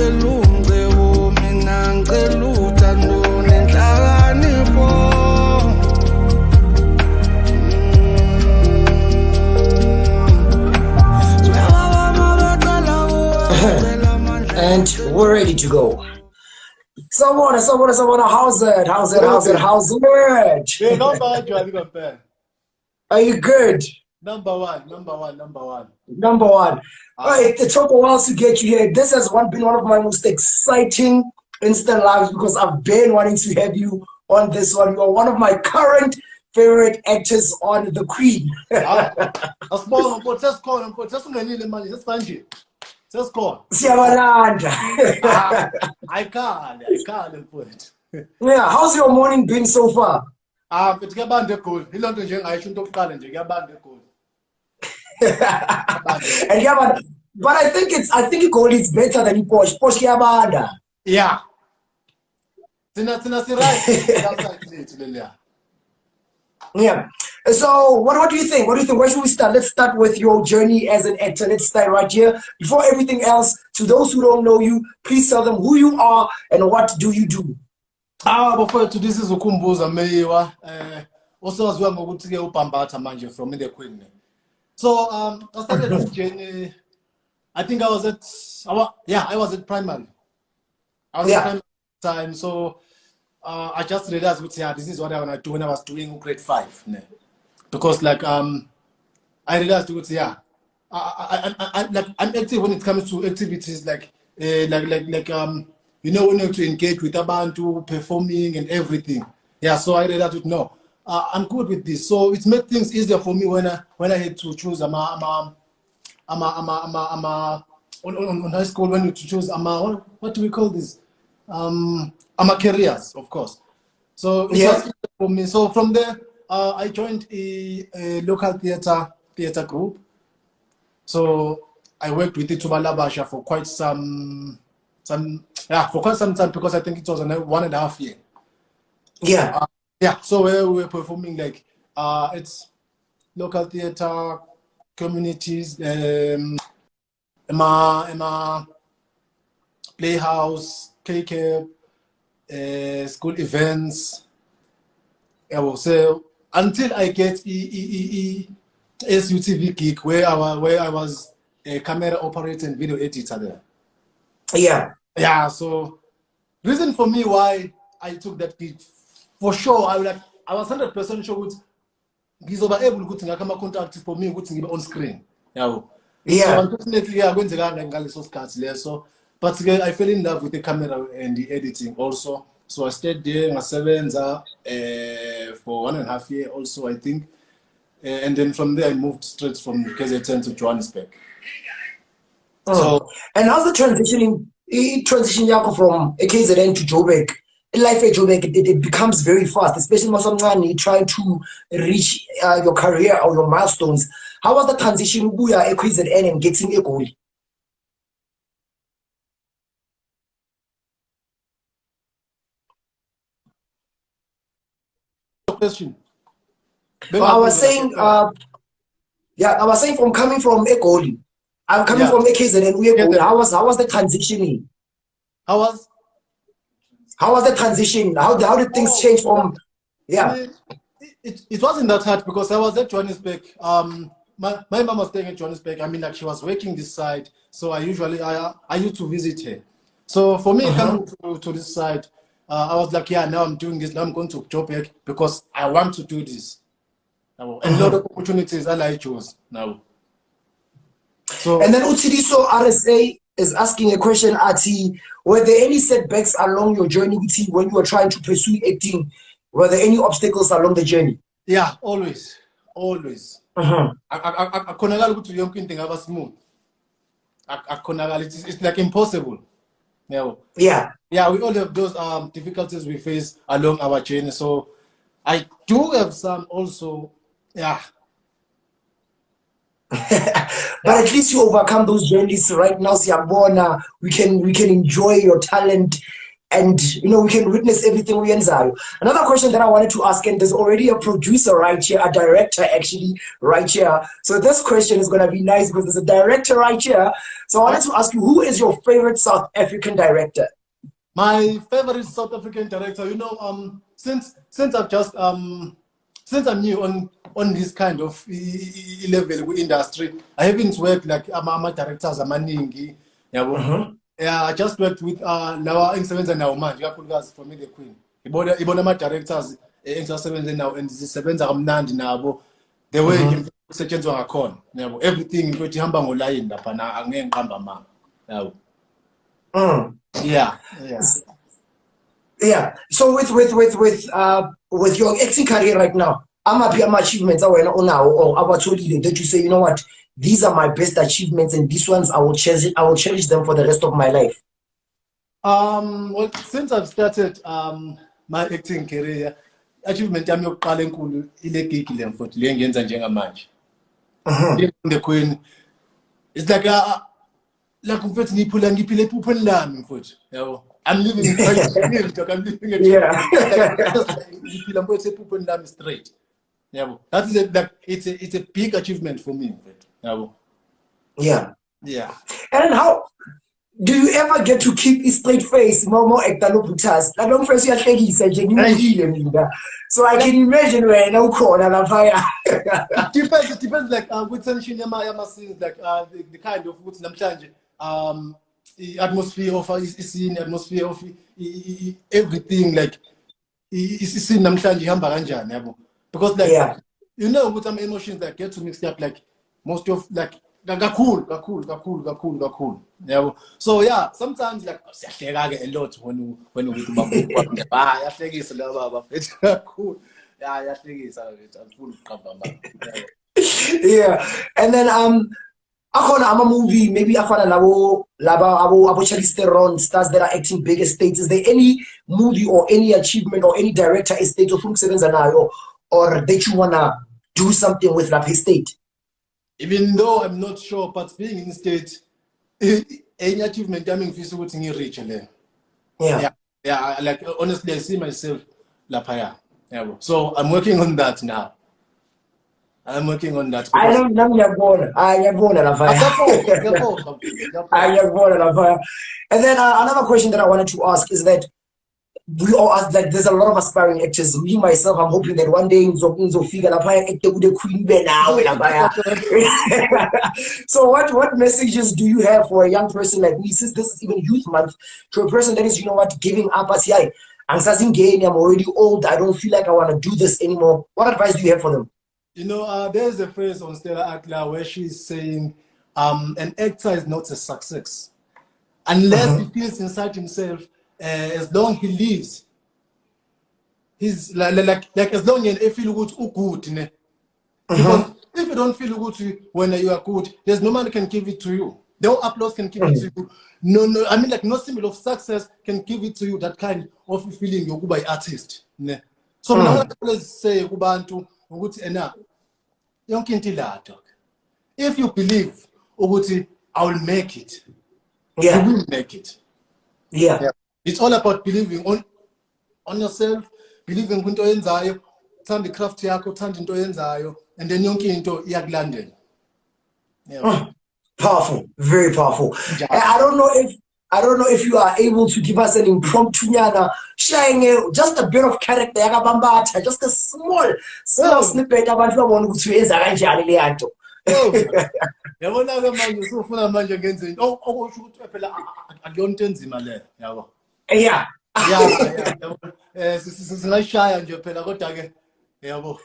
And we're ready to go. Someone, how's it? How's it? Hey, number Are you good? Number one. Number one. All right, it took a while to get you here. This has been one of my most exciting Insta lives because I've been wanting to have you on this one. You are one of my current favorite actors on The Queen. Just call. Siyabalanda. I can't put it. Yeah, how's your morning been so far? It's cool. I shouldn't call it cool. And yeah, but I think it's better than Posh Kiyabanda. Yeah. Right. Yeah. So what do you think? Where should we start? Let's start with your journey as an actor. Let's start right here. Before everything else, to those who don't know you, please tell them who you are and what do you do. Before this is Khumbuza Meyiwa. Also as well manje from the Queen. So I started this journey. I think I was at primary. I was at primary time, so I just realized this is what I want to do when I was doing grade 5. Because like I realized I'm active when it comes to activities like when you have to engage with abantu, performing and everything. Yeah, so I realized no, I'm good with this. So it made things easier for me when I had to choose on high school when you choose what do we call this? Careers, of course. So it was easier for me. So from there I joined a local theater group. So I worked with Ituba Labasha for quite some time because I think it was 1.5 years. Yeah. So we were performing like it's local theater, communities, playhouse, KK, school events. So until I get SUTV gig where I was a camera operator and video editor there. Yeah. So reason for me why I took that gig, for sure, I was 100% sure with Gizoba able to come contact for me on screen. So unfortunately, I'm going to so but I fell in love with the camera and the editing also. So I stayed there in Sevenza for 1.5 years also, I think. And then from there, I moved straight from Great TEM to Johannesburg. So, and how's the transition yako from KZN to Joburg? Life at Joburg, it becomes very fast, especially when trying to reach your career or your milestones. How was the transition Ubuya KZN and getting a goal? Question. I was saying from coming from Egoli. I'm coming from KZN. How was the transitioning? How was the transition? How did things change from? It wasn't that hard because I was at Johannesburg. My mom was staying at Johannesburg. I mean, like she was working this side, so I used to visit her. So for me coming to this side, I was like, now I'm doing this. Now I'm going to Joburg because I want to do this. And a lot of opportunities I chose now. So and then Utidiso RSA is asking a question, Ati, were there any setbacks along your journey when you were trying to pursue acting? Were there any obstacles along the journey? Yeah, always. I couldn't go to young thing I smooth. It's like impossible. Yeah, we all have those difficulties we face along our journey. So I do have some also, But at least you overcome those journeys right now. Siyabona, we can enjoy your talent and we can witness everything we enjoy. Another question that I wanted to ask, and there's already a producer right here, a director actually right here. So this question is going to be nice because there's a director right here. So I wanted to ask you, who is your favorite South African director? My favorite South African director, since I've just since I'm new on this kind of level industry, I haven't worked like my directors amaningi. Yeah, I just worked with now engisebenza nawo manje kakhulukazi for me the Queen. Ibona ama directors engisebenza now and zisebenza kamnandi nabo. The way kusetshenzwa ngakhona, yabo. Everything ukuthi ihamba ngoline lapha na angeke ngiqamba mama. Yabo. Yeah. So with your acting career right now, I'm happy my achievements are now or abatholile that you say, you know what, these are my best achievements and these ones I will cherish them for the rest of my life. Well, since I've started my acting career, achievement yami yokuqala enkulu ile gig le mfowethu le ngiyenza njengamanje. The Queen, it's like mfowethu ngiphile ephupheni lami mfowethu, yabo. I'm living in I'm living in ngiphila mfowethu ephupheni lami straight. Yabo. That is it's a big achievement for me mfowethu. Yabo. Yeah. And how do you ever get to keep a straight face? More actor no putas. Like don't first so I can imagine where no corner la fire. It depends like with tension yama scenes like the kind of what's namhlanje atmosphere of scene, atmosphere of everything like is scene namhlanje ihamba kanjani yabo, because like with some emotions that get to mixed up like most of like cool. Yeah. So yeah, sometimes like a lot when we it's cool. Yeah, I'm full yeah. And then I'm a movie, maybe afana labo Charlize stars that are acting bigger states. Is there any movie or any achievement or any director estate of or that you wanna do something with that estate? Even though I'm not sure, but being in state, any achievement I'm in reach. Yeah. Like honestly, I see myself lapaya. Yeah. So I'm working on that now. I don't know. And then another question that I wanted to ask is that we all ask, like there's a lot of aspiring actors. Me myself, I'm hoping that one day Nzo figure the Queen now. So what messages do you have for a young person like me, since this is even youth month, to a person that is, giving up as I'm already old, I don't feel like I want to do this anymore. What advice do you have for them? There's a phrase on Stella Akla where she's saying an actor is not a success unless he feels inside himself. As long he lives, he's like as long as you feel good, because if you don't feel good when you are good, there's no man can give it to you. No applause can give it to you. No, I mean like no symbol of success can give it to you. That kind of feeling you're by artist. So I always say kubantu ukuthi ena yonke into ilado. If you believe ukuthi I will make it, you will make it. Yeah. It's all about believing on yourself, believing into oyenzayo, thanda craft yakho, thanda into oyenzayo, and then yonke into iyakulandela. Powerful, very powerful. I don't know if you are able to give us an impromptu nyana, sharing just a bit of character yakabambata, just a small snippet abantu babona ukuthi uyenza kanjani le yanto. Yabona ke manje usufuna manje ngenze into okusho ukuthi phela akuyonto enzima le, yabo. Yeah. Singashaya nje phela kodwa ke yabo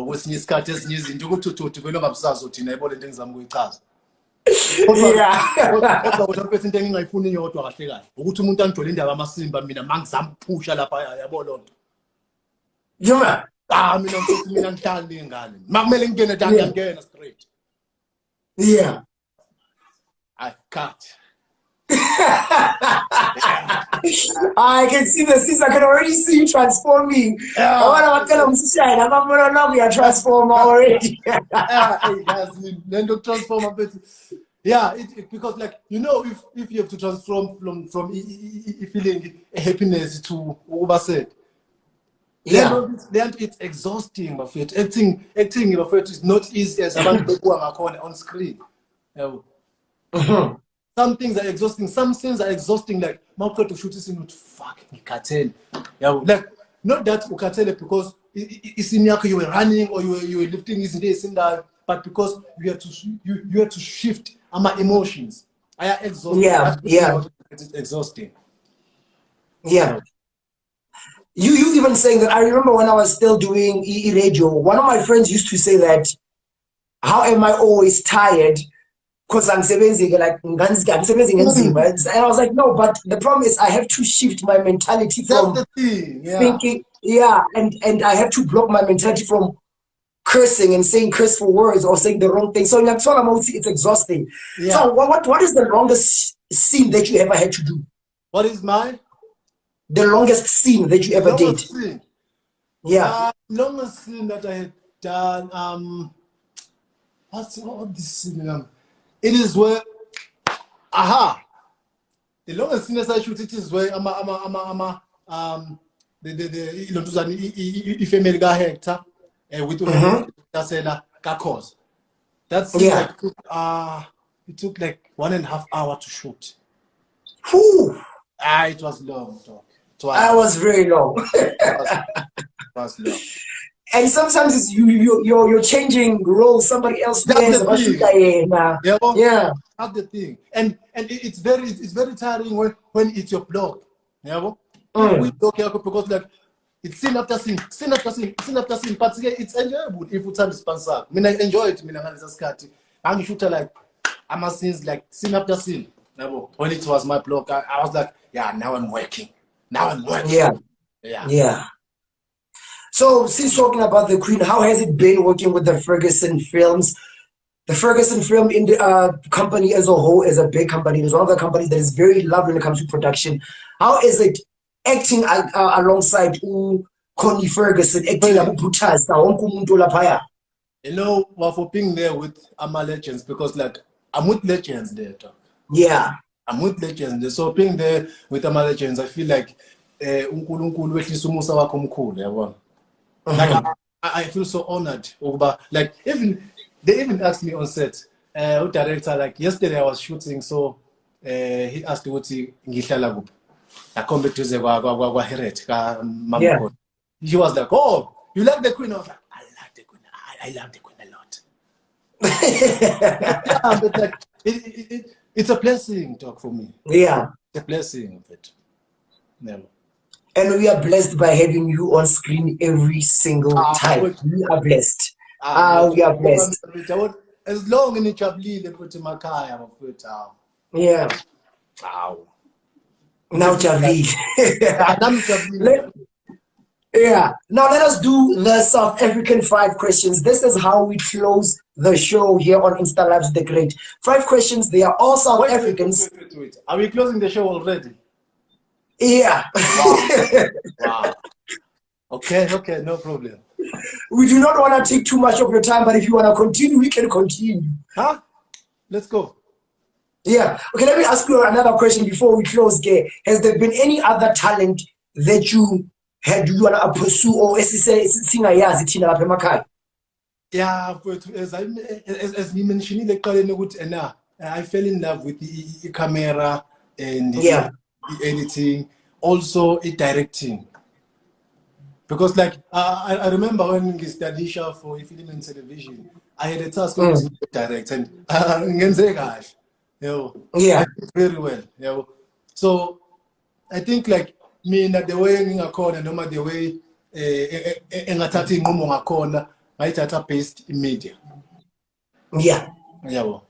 kwesinye isikhathi ezinye izinto ukuthi vele ungabusazi uthi nayibona into engizama ukuyichaza. Kodwa into engingayifuni yodwa kahle kahle ukuthi umuntu angijole indaba amasimba mina mangizama ukuphusha lapha yabo lonto. Yoma. Mina mfowethu mina ngihlala ngengane. Makumele ngene ngiyangena straight. Yeah. I cut. I can see the scenes. I can already see you transforming. I want to tell them, I'm going to transform already. Hey, guys, then to transform a bit. Yeah, because like, you know, if you have to transform from feeling happiness to what said, then it's exhausting, my friend. Acting, my friend, is not easy as abantu on screen. Some things are exhausting. Some scenes are exhausting. Like, to shoot this in, fuck, you can't tell. Like, not that you can't tell it because it's in you were running or you were lifting this in that, but because you have to shift my emotions. I are exhausted. Yeah. It's exhausting. Yeah. You even saying that, I remember when I was still doing radio, one of my friends used to say that, how am I always tired? Because I'm saying like, and I was like, no, but the problem is I have to shift my mentality from thinking, and I have to block my mentality from cursing and saying curseful words or saying the wrong thing. So it's exhausting. Yeah. So what is the longest scene that you ever had to do? What is mine? The longest scene that you ever did? Scene. Yeah. Longest scene that I had done. What's this scene? It is where, the longest scene I shoot it is where the female guy Hector with cause. That scene it took like 1.5 hours to shoot. Whew. It was long, dog. I was very long. It was long. And sometimes it's you're changing roles. Somebody else That's the thing. Yeah. That's the thing. And it's very tiring when it's your blog. Yeah. We because like it's scene after scene. But it's enjoyable if it's a sponsor. I mean, I enjoy it. I'm shooter like I'm a scenes like scene after scene. When it was my blog, I was like, yeah, now I'm working. Yeah. So, since talking about the Queen, how has it been working with the Ferguson Films? The Ferguson Film in the company as a whole is a big company. It's one of the companies that is very loved when it comes to production. How is it acting alongside Connie Ferguson, acting You know, for being there with Ama Legends, because like I'm with legends there, dog. Yeah. I'm with legends. So being there with Ama Legends, I feel like like I feel so honored. Like they even asked me on set, director, like yesterday I was shooting, so he asked what he he was like, oh, you like the Queen? I was like, I like the Queen. I love the Queen a lot. Yeah, but like it's a blessing, talk for me. Yeah. It's a blessing of it. Never. And we are blessed by having you on screen every single time. We are blessed. We are blessed. As long as it's a put in my car, I'm put out. Yeah. Now Chabli. Yeah. Now let us do the South African 5 questions. This is how we close the show here on Insta Lives the Great. 5 questions. They are all South Africans. Wait. Are we closing the show already? Yeah. Wow. Okay, no problem. We do not want to take too much of your time, but if you want to continue, we can continue. Huh? Let's go. Yeah. Okay, let me ask you another question before we close. Has there been any other talent that you want to pursue, or yeah, as we mentioned, I fell in love with the camera and the editing, also directing. Because like I remember when we studied for film and television, I had a task to direct and I did very well. So I think like me na the way in a corner, no matter the way in a tati mumo a corner, I tata based in media. Yeah. Yeah.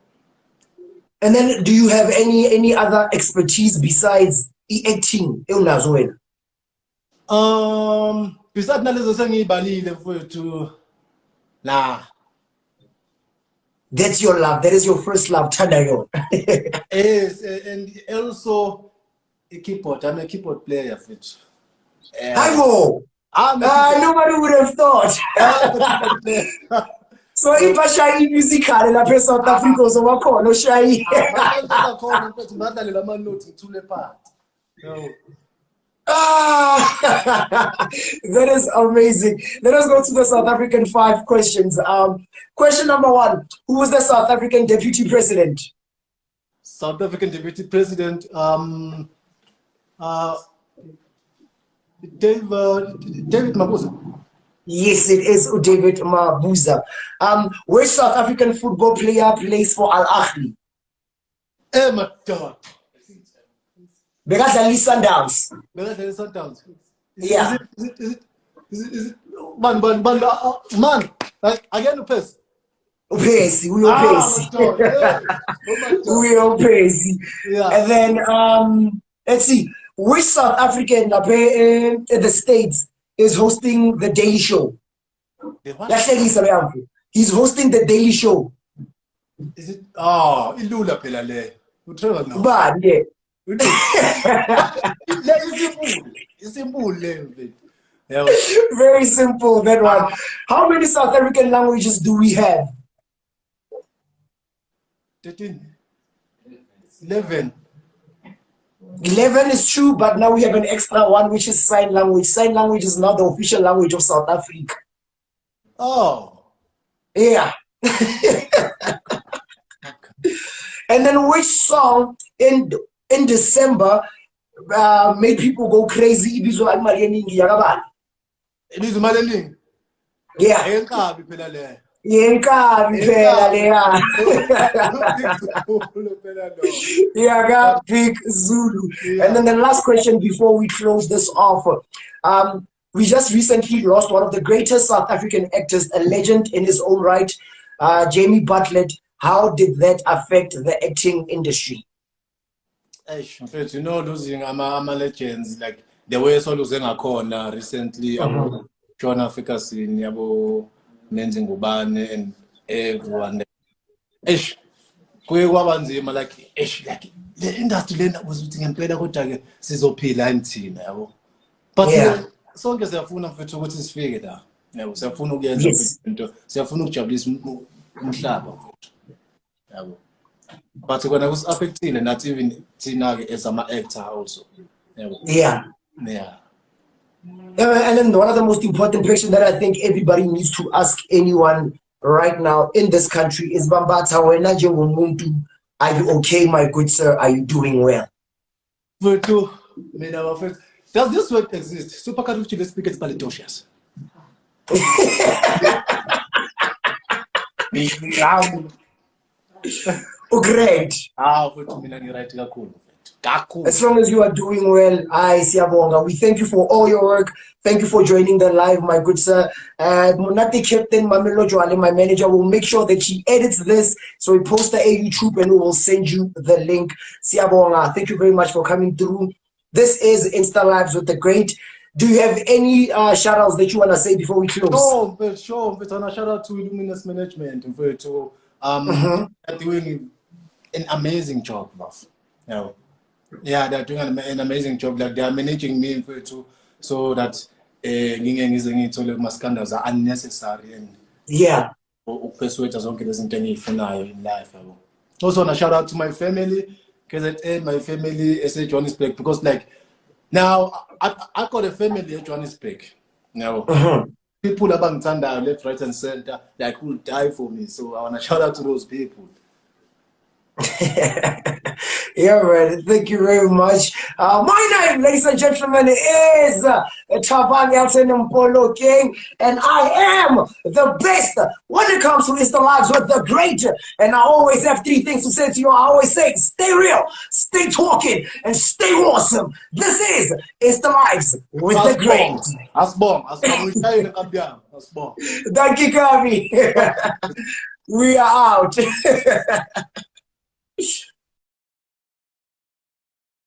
And then do you have any other expertise besides acting? Besides to that's your love. That is your first love, Tadayo. Yes, and also a keyboard. I'm a keyboard player. Nobody would have thought. So if I shy musical la pe South Africa uzobakhona oshayi. That is amazing. Let us go to the South African 5 questions. Question number 1: who was the South African deputy president? South African deputy president, David Mabuza. Yes, it is David Mabuza. Which South African football player plays for Al Ahly? My God. Bekadlala Sundowns. Yeah. Is it man, again pace. Upesi, we Upesi. We Upesi. Yeah. And then let's see, which South African in the States is hosting the Daily Show? He's hosting the Daily Show. Is it? Oh, Ilula Pelale. But yeah. It's simple. Very simple, that one. How many South African languages do we have? 11. 11 is true, but now we have an extra one, which is sign language. Sign language is now the official language of South Africa. Oh. Yeah. And then which song in December made people go crazy? Yeah. Yeah, big Zulu. Yeah. And then the last question before we close this off. We just recently lost one of the greatest South African actors, a legend in his own right, Jamie Bartlett. How did that affect the acting industry? You know, losing legends, like the way so losing a corner recently, John Africa scene, Nenzingubane and everyone. Like the industry was waiting and played a good target. Sizophila and yabo. But sonke siyafuna mfethu ukuthi sifike la. Yabo siyafuna ukuyenza into. Siyafuna ukujabulisa umhlaba mfethu. Yabo. But when I was affecting, not even Tina as an actor also. Yeah. And then one of the most important questions that I think everybody needs to ask anyone right now in this country is Bambata, are you okay, my good sir? Are you doing well? Does this word exist? Supercaducci speak it's palatocious. Oh, great. As long as you are doing well, Siyabonga. We thank you for all your work. Thank you for joining the live, my good sir. Monati Captain Mamelo Joale, my manager, will make sure that he edits this so we post the YouTube and we will send you the link. Siyabonga. Thank you very much for coming through. This is Insta Lives with the Great. Do you have any shout outs that you want to say before we close? Sure. But on a shout out to Luminous Management to doing an amazing job, love. Yeah, they're doing an amazing job. Like they are managing me so that scandals are unnecessary and persuade us on in life. Also, want to shout out to my family, because my family is at Johannesburg, because like now I got a family at Johannesburg. People about Tanda, left, right, and center, like will die for me. So I want to shout out to those people. Yeah, man. Thank you very much. My name, ladies and gentlemen, is Chabang Elton Mpolo King, and I am the best when it comes to Insta Lives with the Great. And I always have 3 things to say to you. I always say, stay real, stay talking, and stay awesome. This is Insta Lives with the Great. Thank you, Kavi. We are out.